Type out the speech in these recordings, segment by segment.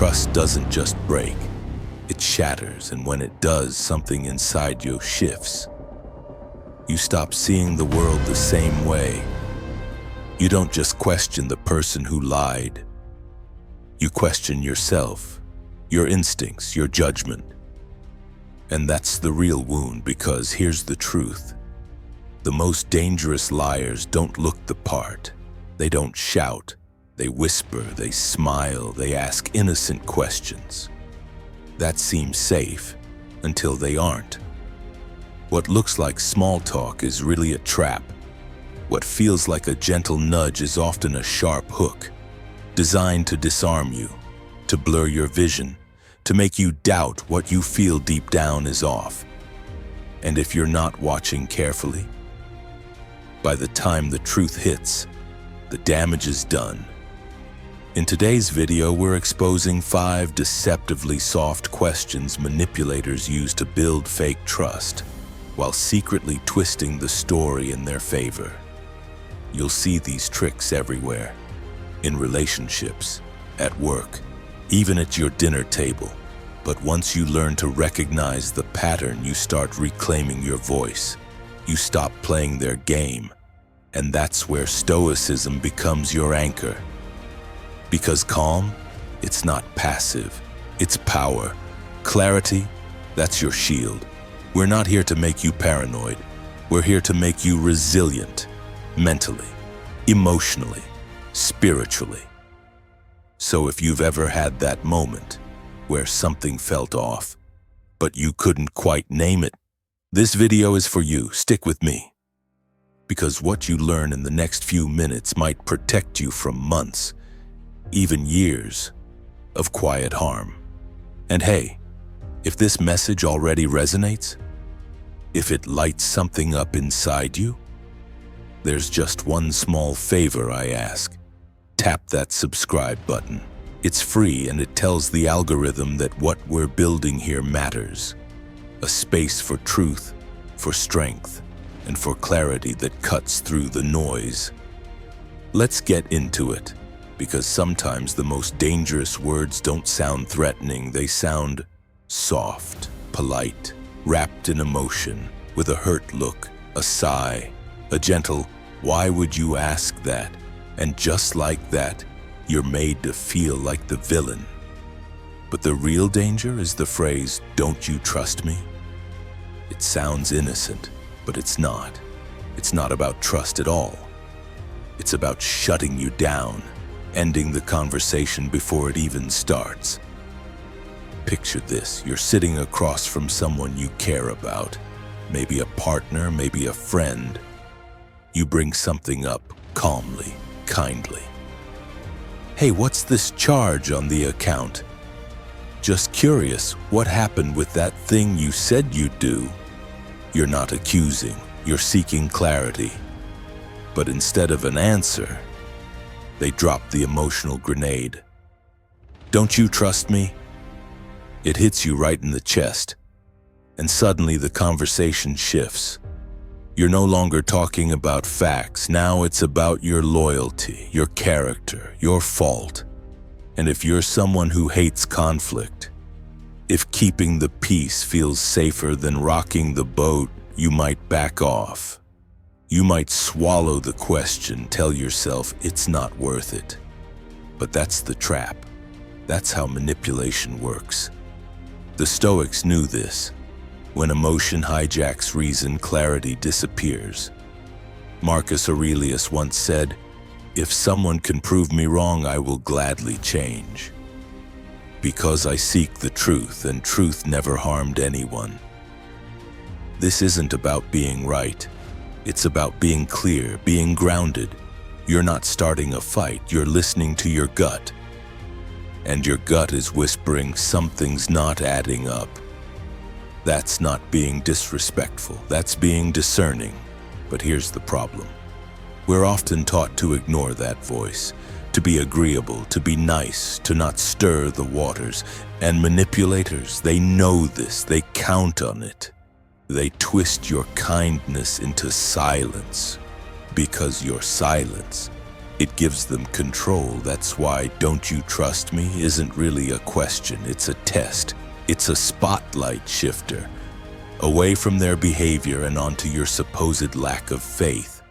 trust doesn't just break, it shatters, and when it does, something inside you shifts. You stop seeing the world the same way. You don't just question the person who lied. You question yourself, your instincts, your judgment. And that's the real wound, because here's the truth. The most dangerous liars don't look the part. They don't shout. They whisper, they smile, they ask innocent questions. That seems safe until they aren't. What looks like small talk is really a trap. What feels like a gentle nudge is often a sharp hook, designed to disarm you, to blur your vision, to make you doubt what you feel deep down is off. And if you're not watching carefully, by the time the truth hits, the damage is done. In today's video, we're exposing 5 deceptively soft questions manipulators use to build fake trust, while secretly twisting the story in their favor. You'll see these tricks everywhere, in relationships, at work, even at your dinner table. But once you learn to recognize the pattern, you start reclaiming your voice. You stop playing their game, and that's where Stoicism becomes your anchor. Because calm, it's not passive, it's power. Clarity, that's your shield. We're not here to make you paranoid. We're here to make you resilient, mentally, emotionally, spiritually. So if you've ever had that moment where something felt off, but you couldn't quite name it, this video is for you. Stick with me. Because what you learn in the next few minutes might protect you from months, even years, of quiet harm. And hey, if this message already resonates, if it lights something up inside you, there's just one small favor I ask. Tap that subscribe button. It's free, and it tells the algorithm that what we're building here matters. A space for truth, for strength, and for clarity that cuts through the noise. Let's get into it, because sometimes the most dangerous words don't sound threatening. They sound soft, polite, wrapped in emotion, with a hurt look, a sigh, a gentle, "Why would you ask that?" And just like that, you're made to feel like the villain. But the real danger is the phrase, "Don't you trust me?" It sounds innocent, but it's not. It's not about trust at all. It's about shutting you down, ending the conversation before it even starts. Picture this: you're sitting across from someone you care about, maybe a partner, maybe a friend. You bring something up calmly, kindly. "Hey, what's this charge on the account? Just curious, what happened with that thing you said you'd do?" You're not accusing, you're seeking clarity. But instead of an answer, they drop the emotional grenade. "Don't you trust me?" It hits you right in the chest, and suddenly the conversation shifts. You're no longer talking about facts. Now it's about your loyalty, your character, your fault. And if you're someone who hates conflict, if keeping the peace feels safer than rocking the boat, you might back off. You might swallow the question, tell yourself it's not worth it. But that's the trap. That's how manipulation works. The Stoics knew this. When emotion hijacks reason, clarity disappears. Marcus Aurelius once said, "If someone can prove me wrong, I will gladly change. Because I seek the truth, and truth never harmed anyone." This isn't about being right. It's about being clear, being grounded. You're not starting a fight, you're listening to your gut. And your gut is whispering something's not adding up. That's not being disrespectful, that's being discerning. But here's the problem. We're often taught to ignore that voice, to be agreeable, to be nice, to not stir the waters. And manipulators, they know this, they count on it. They twist your kindness into silence, because your silence It gives them control. That's why "don't you trust me" isn't really a question, it's a test. It's a spotlight shifter, away from their behavior and onto your supposed lack of faith.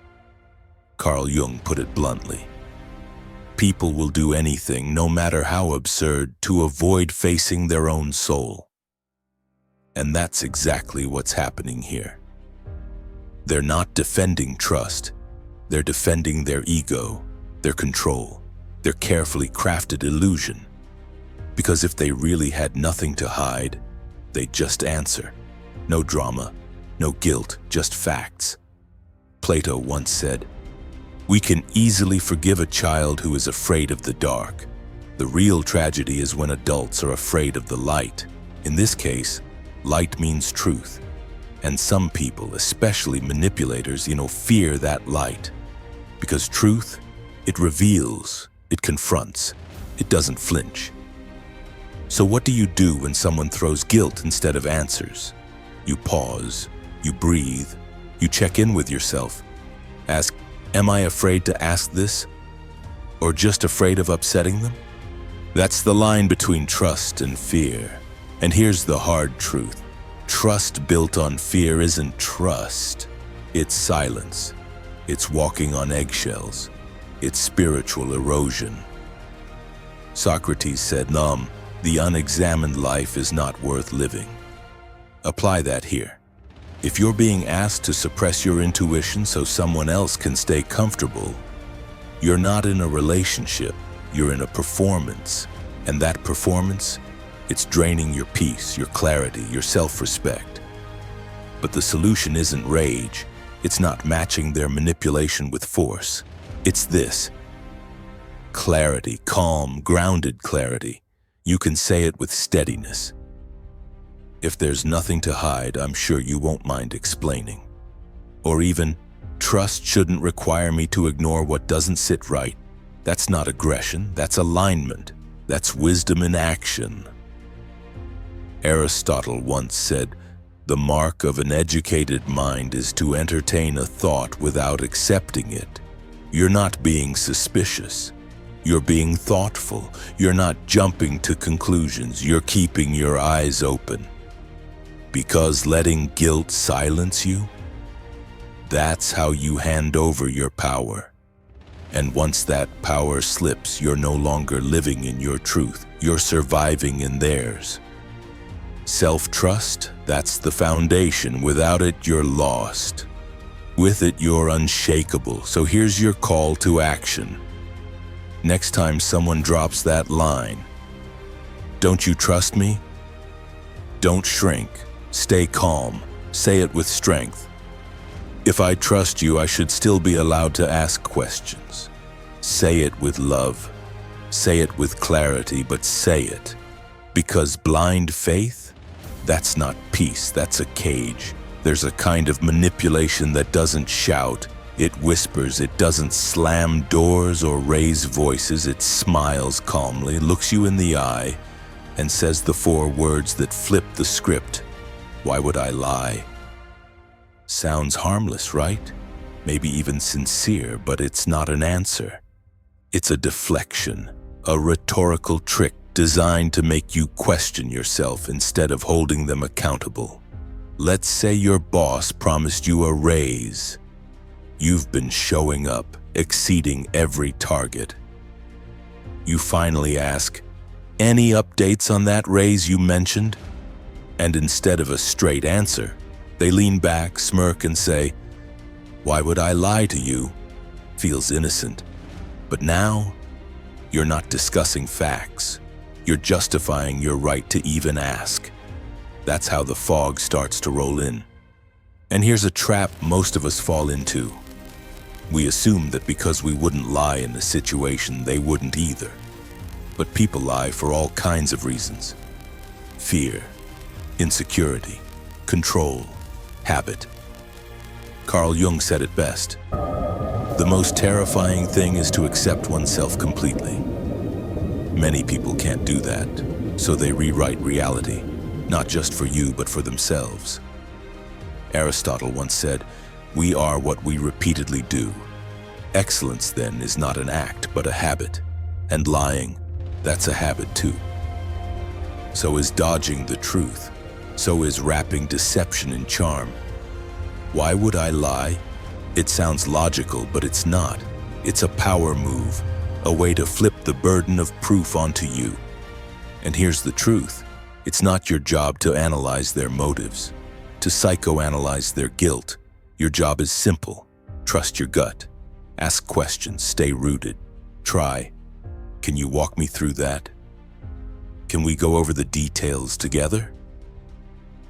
Carl Jung put it bluntly. People will do anything, no matter how absurd, to avoid facing their own soul. And that's exactly what's happening here. They're not defending trust. They're defending their ego, their control, their carefully crafted illusion. Because if they really had nothing to hide, they'd just answer. No drama, no guilt, just facts. Plato once said, "We can easily forgive a child who is afraid of the dark. The real tragedy is when adults are afraid of the light." In this case, light means truth. And some people, especially manipulators, fear that light. Because truth, it reveals, it confronts, it doesn't flinch. So what do you do when someone throws guilt instead of answers? You pause, you breathe, you check in with yourself. Ask, am I afraid to ask this? Or just afraid of upsetting them? That's the line between trust and fear. And here's the hard truth. Trust built on fear isn't trust. It's silence. It's walking on eggshells. It's spiritual erosion. Socrates said, "The unexamined life is not worth living." Apply that here. If you're being asked to suppress your intuition so someone else can stay comfortable, you're not in a relationship, you're in a performance. And that performance, it's draining your peace, your clarity, your self-respect. But the solution isn't rage. It's not matching their manipulation with force. It's this. Clarity, calm, grounded clarity. You can say it with steadiness. If there's nothing to hide, I'm sure you won't mind explaining. Or even, trust shouldn't require me to ignore what doesn't sit right. That's not aggression, that's alignment. That's wisdom in action. Aristotle once said, "The mark of an educated mind is to entertain a thought without accepting it." You're not being suspicious. You're being thoughtful. You're not jumping to conclusions. You're keeping your eyes open. Because letting guilt silence you, that's how you hand over your power. And once that power slips, you're no longer living in your truth. You're surviving in theirs. Self-trust, that's the foundation. Without it, you're lost. With it, you're unshakable. So here's your call to action. Next time someone drops that line, "Don't you trust me?" Don't shrink. Stay calm. Say it with strength. "If I trust you, I should still be allowed to ask questions." Say it with love. Say it with clarity, but say it. Because blind faith, that's not peace, that's a cage. There's a kind of manipulation that doesn't shout. It whispers. It doesn't slam doors or raise voices. It smiles calmly, looks you in the eye, and says the 4 words that flip the script. Why would I lie? Sounds harmless, right? Maybe even sincere, but it's not an answer. It's a deflection, a rhetorical trick designed to make you question yourself instead of holding them accountable. Let's say your boss promised you a raise. You've been showing up, exceeding every target. You finally ask, "Any updates on that raise you mentioned?" And instead of a straight answer, they lean back, smirk, and say, "Why would I lie to you?" Feels innocent. But now, you're not discussing facts. You're justifying your right to even ask. That's how the fog starts to roll in. And here's a trap most of us fall into. We assume that because we wouldn't lie in the situation, they wouldn't either. But people lie for all kinds of reasons. Fear, insecurity, control, habit. Carl Jung said it best. The most terrifying thing is to accept oneself completely. Many people can't do that, so they rewrite reality, not just for you, but for themselves. Aristotle once said, "We are what we repeatedly do." Excellence, then, is not an act, but a habit. And lying, that's a habit too. So is dodging the truth. So is wrapping deception in charm. Why would I lie? It sounds logical, but it's not. It's a power move, a way to flip the burden of proof onto you. And here's the truth. It's not your job to analyze their motives, to psychoanalyze their guilt. Your job is simple. Trust your gut. Ask questions, stay rooted. Try. Can you walk me through that? Can we go over the details together?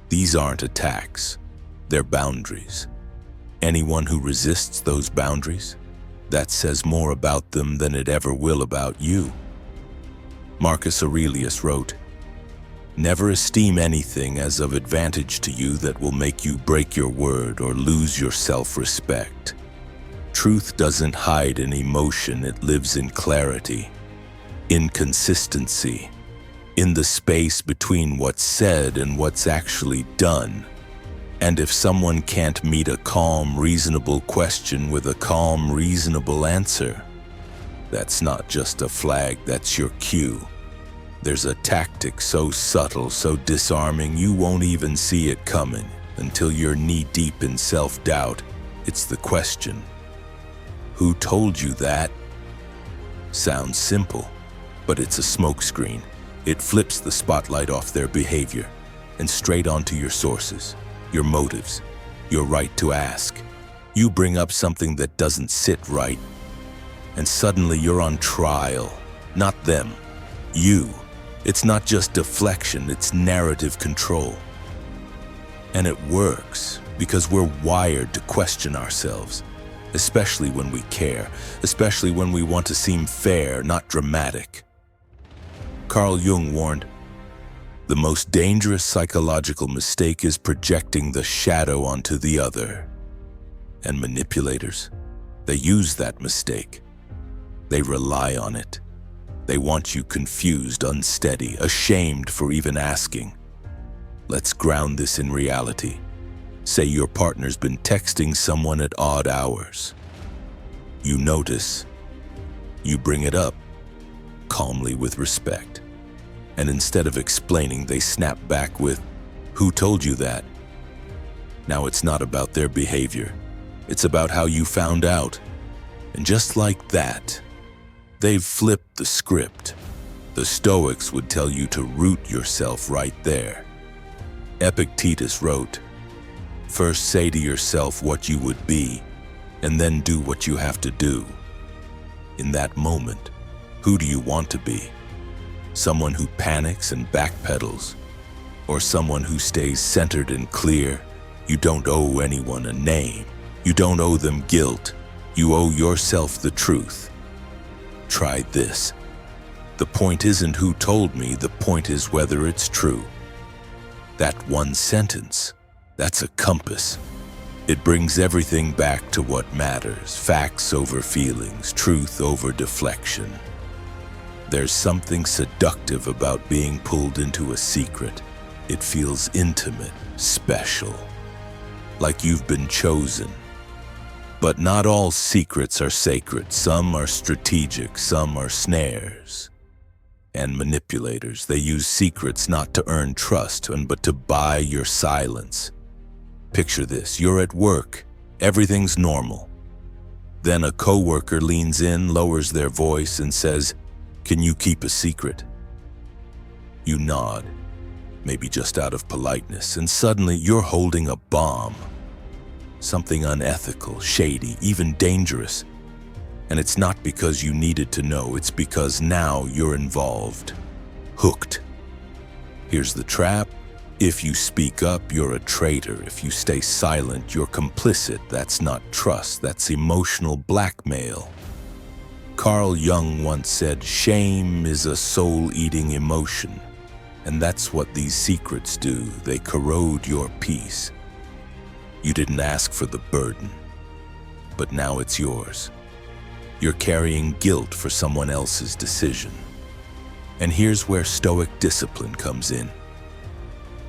These aren't attacks. They're boundaries. Anyone who resists those boundaries, that says more about them than it ever will about you. Marcus Aurelius wrote, "Never esteem anything as of advantage to you that will make you break your word or lose your self-respect." Truth doesn't hide in emotion, it lives in clarity, in consistency, in the space between what's said and what's actually done. And if someone can't meet a calm, reasonable question with a calm, reasonable answer, that's not just a flag, that's your cue. There's a tactic so subtle, so disarming, you won't even see it coming until you're knee-deep in self-doubt. It's the question, who told you that? Sounds simple, but it's a smokescreen. It flips the spotlight off their behavior and straight onto your sources, your motives, your right to ask. You bring up something that doesn't sit right, and suddenly you're on trial. Not them, you. It's not just deflection, it's narrative control. And it works because we're wired to question ourselves, especially when we care, especially when we want to seem fair, not dramatic. Carl Jung warned, "The most dangerous psychological mistake is projecting the shadow onto the other." And manipulators, they use that mistake. They rely on it. They want you confused, unsteady, ashamed for even asking. Let's ground this in reality. Say your partner's been texting someone at odd hours. You notice. You bring it up, calmly with respect. And instead of explaining, they snap back with, "Who told you that?" Now it's not about their behavior. It's about how you found out. And just like that, they've flipped the script. The Stoics would tell you to root yourself right there. Epictetus wrote, "First say to yourself what you would be, and then do what you have to do." In that moment, who do you want to be? Someone who panics and backpedals, or someone who stays centered and clear? You don't owe anyone a name. You don't owe them guilt. You owe yourself the truth. Try this. The point isn't who told me, the point is whether it's true. That one sentence, that's a compass. It brings everything back to what matters, facts over feelings, truth over deflection. There's something seductive about being pulled into a secret. It feels intimate, special, like you've been chosen. But not all secrets are sacred. Some are strategic, some are snares. And manipulators, they use secrets not to earn trust, but to buy your silence. Picture this, you're at work, everything's normal. Then a coworker leans in, lowers their voice, and says, "Can you keep a secret?" You nod, maybe just out of politeness, and suddenly you're holding a bomb. Something unethical, shady, even dangerous. And it's not because you needed to know, it's because now you're involved. Hooked. Here's the trap. If you speak up, you're a traitor. If you stay silent, you're complicit. That's not trust, that's emotional blackmail. Carl Jung once said, "Shame is a soul-eating emotion." And that's what these secrets do. They corrode your peace. You didn't ask for the burden, but now it's yours. You're carrying guilt for someone else's decision. And here's where Stoic discipline comes in.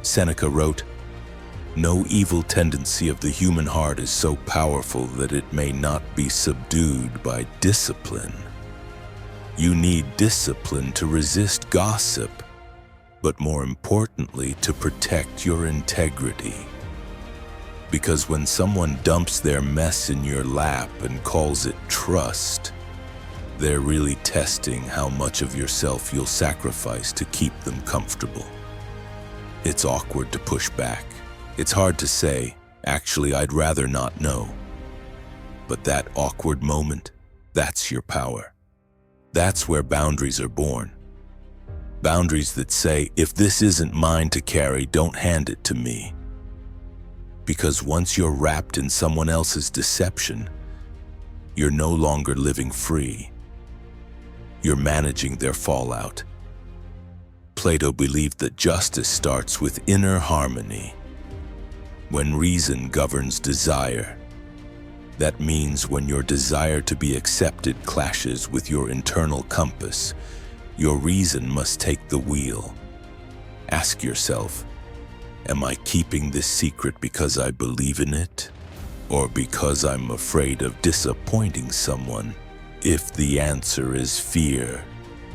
Seneca wrote, No evil tendency of the human heart is so powerful that it may not be subdued by discipline. You need discipline to resist gossip, but more importantly, to protect your integrity. Because when someone dumps their mess in your lap and calls it trust, they're really testing how much of yourself you'll sacrifice to keep them comfortable. It's awkward to push back. It's hard to say, actually, I'd rather not know. But that awkward moment, that's your power. That's where boundaries are born. Boundaries that say, if this isn't mine to carry, don't hand it to me. Because once you're wrapped in someone else's deception, you're no longer living free. You're managing their fallout. Plato believed that justice starts with inner harmony. When reason governs desire, that means when your desire to be accepted clashes with your internal compass, your reason must take the wheel. Ask yourself, am I keeping this secret because I believe in it, or because I'm afraid of disappointing someone? If the answer is fear,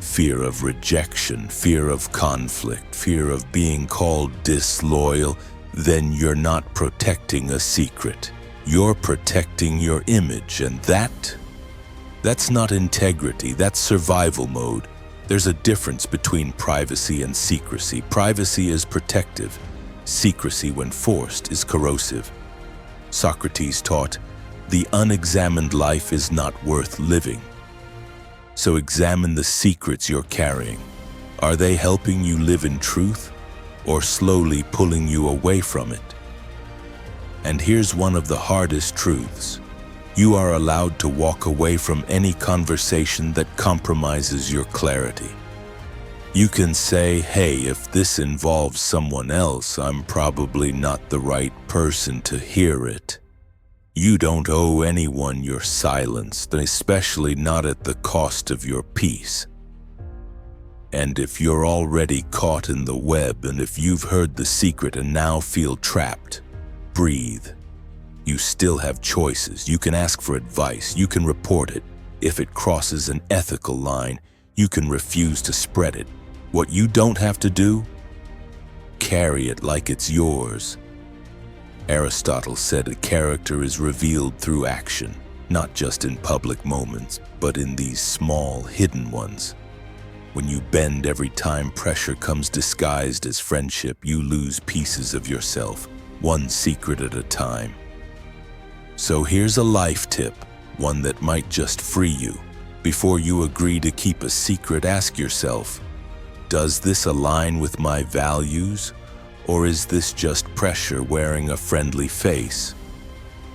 fear of rejection, fear of conflict, fear of being called disloyal, then you're not protecting a secret. You're protecting your image, and that's not integrity, that's survival mode. There's a difference between privacy and secrecy. Privacy is protective. Secrecy, when forced, is corrosive. Socrates taught, the unexamined life is not worth living. So examine the secrets you're carrying. Are they helping you live in truth, or slowly pulling you away from it? And here's one of the hardest truths. You are allowed to walk away from any conversation that compromises your clarity. You can say, hey, if this involves someone else, I'm probably not the right person to hear it. You don't owe anyone your silence, especially not at the cost of your peace. And if you're already caught in the web, and if you've heard the secret and now feel trapped, breathe. You still have choices. You can ask for advice. You can report it. If it crosses an ethical line, you can refuse to spread it. What you don't have to do, carry it like it's yours. Aristotle said a character is revealed through action, not just in public moments, but in these small, hidden ones. When you bend every time pressure comes disguised as friendship, you lose pieces of yourself, one secret at a time. So here's a life tip, one that might just free you. Before you agree to keep a secret, ask yourself, does this align with my values, or is this just pressure wearing a friendly face?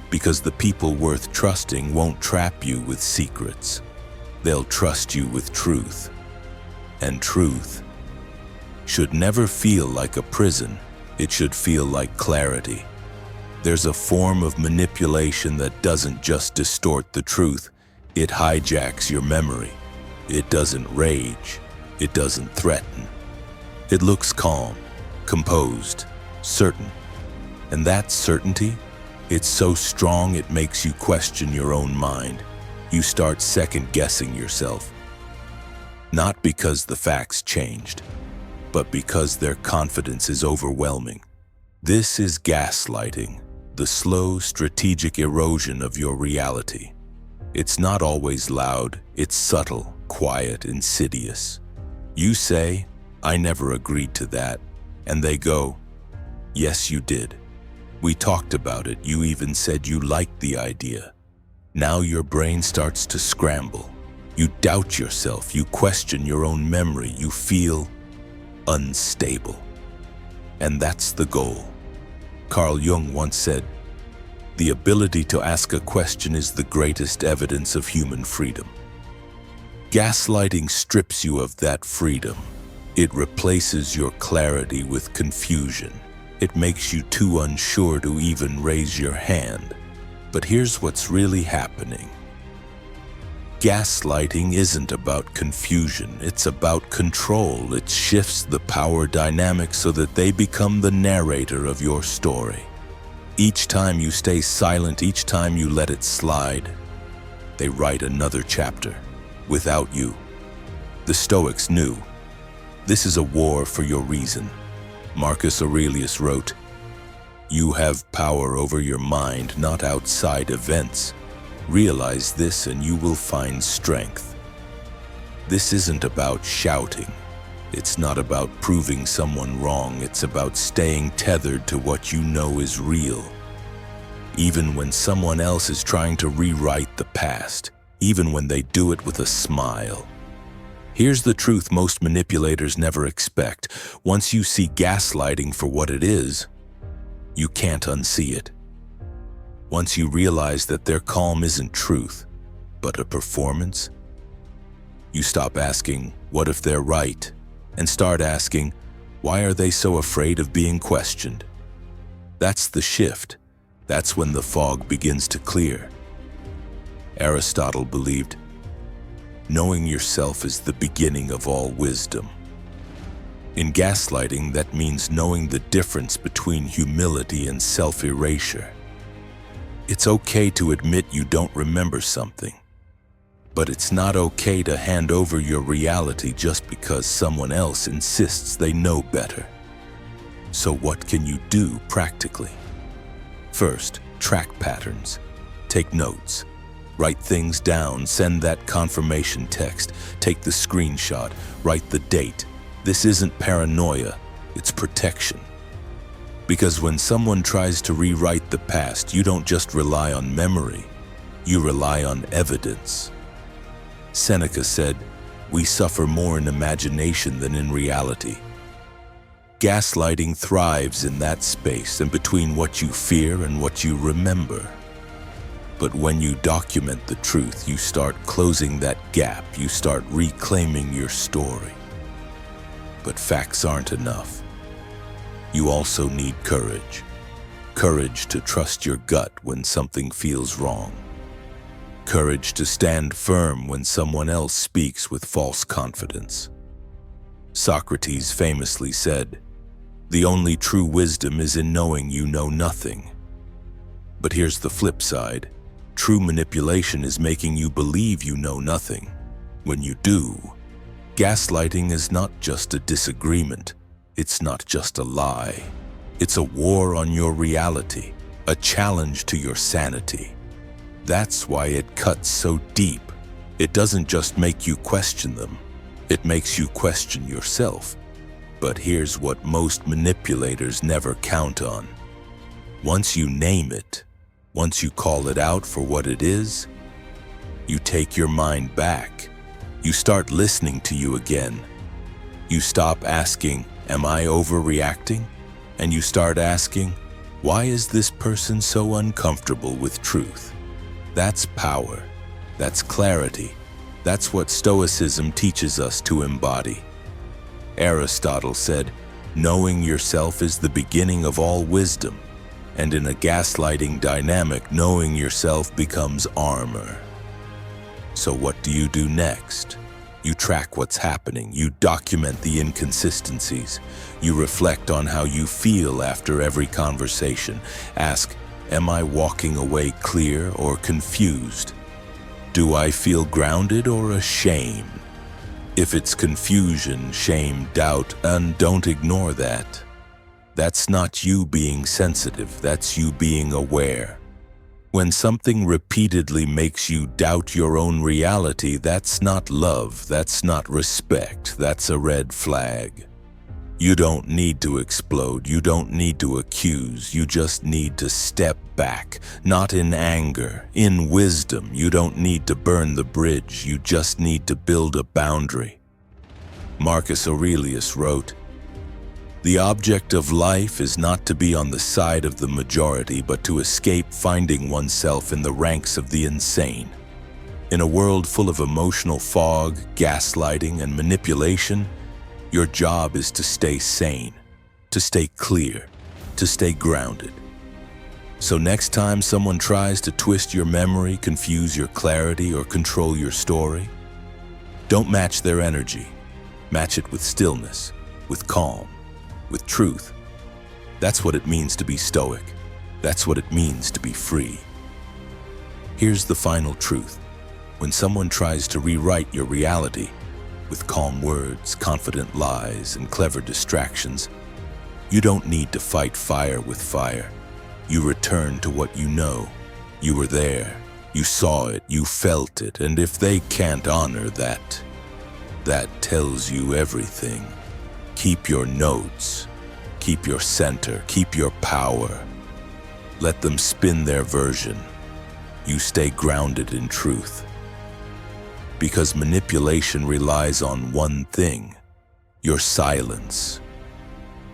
Because the people worth trusting won't trap you with secrets. They'll trust you with truth. And truth should never feel like a prison. It should feel like clarity. There's a form of manipulation that doesn't just distort the truth, it hijacks your memory. It doesn't rage. It doesn't threaten. It looks calm, composed, certain. And that certainty, it's so strong it makes you question your own mind. You start second-guessing yourself. Not because the facts changed, but because their confidence is overwhelming. This is gaslighting, the slow, strategic erosion of your reality. It's not always loud, it's subtle, quiet, insidious. You say, I never agreed to that, and they go, yes, you did. We talked about it, you even said you liked the idea. Now your brain starts to scramble. You doubt yourself, you question your own memory, you feel unstable. And that's the goal. Carl Jung once said, the ability to ask a question is the greatest evidence of human freedom. Gaslighting strips you of that freedom. It replaces your clarity with confusion. It makes you too unsure to even raise your hand. But here's what's really happening. Gaslighting isn't about confusion, it's about control. It shifts the power dynamic so that they become the narrator of your story. Each time you stay silent, each time you let it slide, they write another chapter without you. The Stoics knew, this is a war for your reason. Marcus Aurelius wrote, "You have power over your mind, not outside events. Realize this and you will find strength." This isn't about shouting. It's not about proving someone wrong. It's about staying tethered to what you know is real. Even when someone else is trying to rewrite the past, even when they do it with a smile. Here's the truth most manipulators never expect. Once you see gaslighting for what it is, you can't unsee it. Once you realize that their calm isn't truth, but a performance, you stop asking, what if they're right? And start asking, why are they so afraid of being questioned? That's the shift. That's when the fog begins to clear. Aristotle believed, knowing yourself is the beginning of all wisdom. In gaslighting, that means knowing the difference between humility and self-erasure. It's okay to admit you don't remember something, but it's not okay to hand over your reality just because someone else insists they know better. So what can you do practically? First, track patterns. Take notes. Write things down, send that confirmation text, take the screenshot, write the date. This isn't paranoia, it's protection. Because when someone tries to rewrite the past, you don't just rely on memory, you rely on evidence. Seneca said, "We suffer more in imagination than in reality." Gaslighting thrives in that space and between what you fear and what you remember. But when you document the truth, you start closing that gap, you start reclaiming your story. But facts aren't enough. You also need courage. Courage to trust your gut when something feels wrong. Courage to stand firm when someone else speaks with false confidence. Socrates famously said, "The only true wisdom is in knowing you know nothing." But here's the flip side. True manipulation is making you believe you know nothing. When you do, gaslighting is not just a disagreement. It's not just a lie. It's a war on your reality, a challenge to your sanity. That's why it cuts so deep. It doesn't just make you question them, it makes you question yourself. But here's what most manipulators never count on. Once you name it, once you call it out for what it is, you take your mind back. You start listening to you again. You stop asking, "Am I overreacting?" And you start asking, "Why is this person so uncomfortable with truth?" That's power. That's clarity. That's what Stoicism teaches us to embody. Aristotle said, "Knowing yourself is the beginning of all wisdom." And in a gaslighting dynamic, knowing yourself becomes armor. So what do you do next? You track what's happening. You document the inconsistencies. You reflect on how you feel after every conversation. Ask, am I walking away clear or confused? Do I feel grounded or ashamed? If it's confusion, shame, doubt, and don't ignore that. That's not you being sensitive, that's you being aware. When something repeatedly makes you doubt your own reality, that's not love, that's not respect, that's a red flag. You don't need to explode, you don't need to accuse, you just need to step back, not in anger, in wisdom. You don't need to burn the bridge, you just need to build a boundary. Marcus Aurelius wrote, "The object of life is not to be on the side of the majority, but to escape finding oneself in the ranks of the insane." In a world full of emotional fog, gaslighting, and manipulation, your job is to stay sane, to stay clear, to stay grounded. So next time someone tries to twist your memory, confuse your clarity, or control your story, don't match their energy. Match it with stillness, with calm, with truth. That's what it means to be stoic. That's what it means to be free. Here's the final truth. When someone tries to rewrite your reality with calm words, confident lies, and clever distractions, you don't need to fight fire with fire. You return to what you know. You were there. You saw it. You felt it. And if they can't honor that, that tells you everything. Keep your notes. Keep your center. Keep your power. Let them spin their version. You stay grounded in truth. Because manipulation relies on one thing, your silence.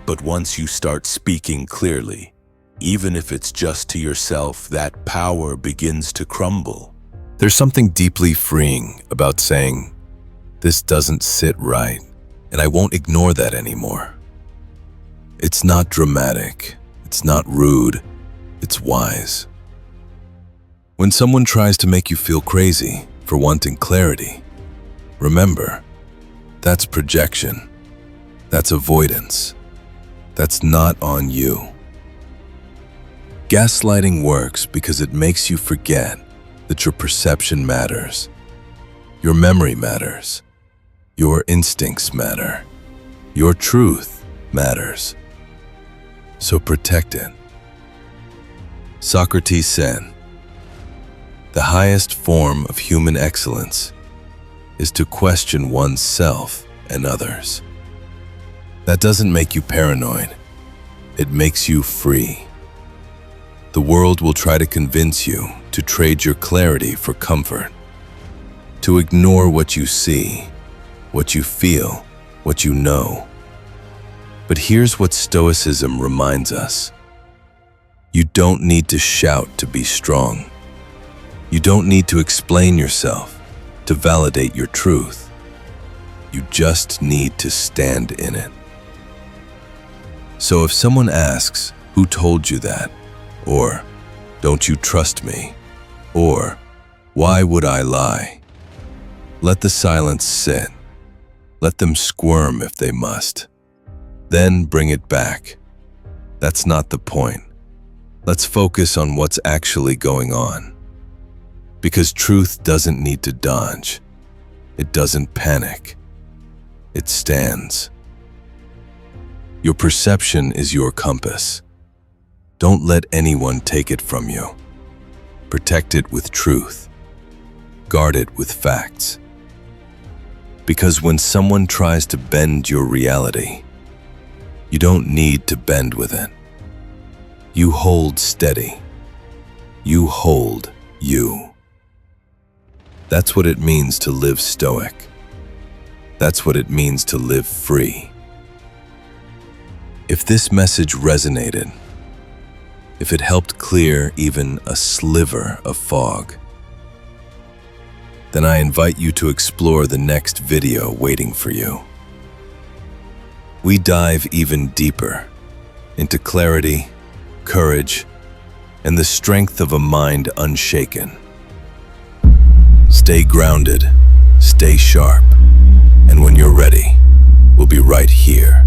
But once you start speaking clearly, even if it's just to yourself, that power begins to crumble. There's something deeply freeing about saying, "This doesn't sit right, and I won't ignore that anymore." It's not dramatic, it's not rude, it's wise. When someone tries to make you feel crazy for wanting clarity, remember, that's projection, that's avoidance, that's not on you. Gaslighting works because it makes you forget that your perception matters, your memory matters, your instincts matter, your truth matters. So protect it. Socrates said, "The highest form of human excellence is to question oneself and others." That doesn't make you paranoid. It makes you free. The world will try to convince you to trade your clarity for comfort, to ignore what you see, what you feel, what you know. But here's what Stoicism reminds us. You don't need to shout to be strong. You don't need to explain yourself to validate your truth. You just need to stand in it. So if someone asks, "Who told you that?" or "Don't you trust me?" or "Why would I lie?" let the silence sit. Let them squirm if they must. Then bring it back. That's not the point. Let's focus on what's actually going on. Because truth doesn't need to dodge. It doesn't panic. It stands. Your perception is your compass. Don't let anyone take it from you. Protect it with truth. Guard it with facts. Because when someone tries to bend your reality, you don't need to bend with it. You hold steady. You hold you. That's what it means to live stoic. That's what it means to live free. If this message resonated, if it helped clear even a sliver of fog, then I invite you to explore the next video waiting for you. We dive even deeper into clarity, courage, and the strength of a mind unshaken. Stay grounded, stay sharp, and when you're ready, we'll be right here.